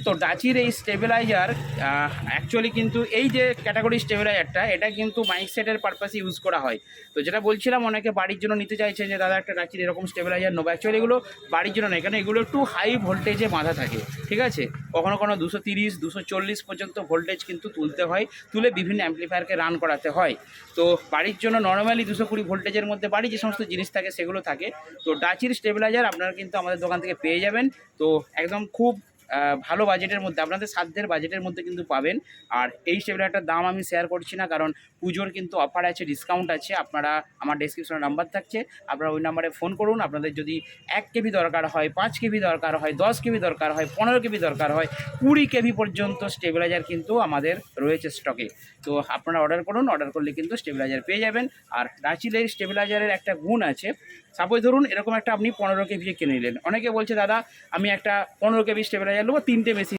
তো ডাচির এই stabiliser actually কিন্তু এই যে ক্যাটাগরি স্টেবিলাইজারটা এটা কিন্তু মাইক সেটের পারপাসে ইউজ করা হয়। তো যেটা বলছিলাম, অনেকে বাড়ির জন্য নিতে চাইছে যে দাদা একটা ডাচির এরকম স্টেবিলাইজার নেবো। অ্যাকচুয়ালি এগুলো বাড়ির জন্য নেই, কারণ এগুলো একটু হাই ভোল্টেজে বাঁধা থাকে, ঠিক আছে। কখনো কোনো 230 240 পর্যন্ত ভোল্টেজ কিন্তু তুলতে হয়, তুলে বিভিন্ন অ্যাম্প্লিফায়ারকে রান করাতে হয়। তো বাড়ির জন্য নর্মালি 220 ভোল্টেজের মধ্যে বাড়ি যে সমস্ত জিনিস থাকে সেগুলো থাকে। তো ডাচির স্টেবিলাইজার আপনারা কিন্তু আমাদের দোকান থেকে পেয়ে যাবেন। তো একদম খুব ভালো বাজেটের মধ্যে, আপনাদের সাধ্যের বাজেটের মধ্যে কিন্তু পাবেন। আর এই স্টেবিলাইজারটার দাম আমি শেয়ার করছি না, কারণ পুজোর কিন্তু অফার আছে, ডিসকাউন্ট আছে। আপনারা আমার ডেসক্রিপশনে নাম্বার থাকছে, আপনারা ওই নাম্বারে ফোন করুন। আপনাদের যদি 1 কেবি দরকার হয়, 5 কেবি দরকার হয়, 10 কেবি দরকার হয়, 15 কেবি দরকার হয়, 20 কেবি পর্যন্ত স্টেবিলাইজার কিন্তু আমাদের রয়েছে স্টকে। তো আপনারা অর্ডার করুন, অর্ডার করলে কিন্তু স্টেবিলাইজার পেয়ে যাবেন। আর ডাচিলের স্টেবিলাইজারের একটা গুণ আছে, সাপোজ ধরুন এরকম একটা আপনি 15 কেবি কিনে নিলেন। অনেকে বলছে দাদা আমি একটা 15 কেবি স্টেবিলাইজার নেবো, 3টে মেশিন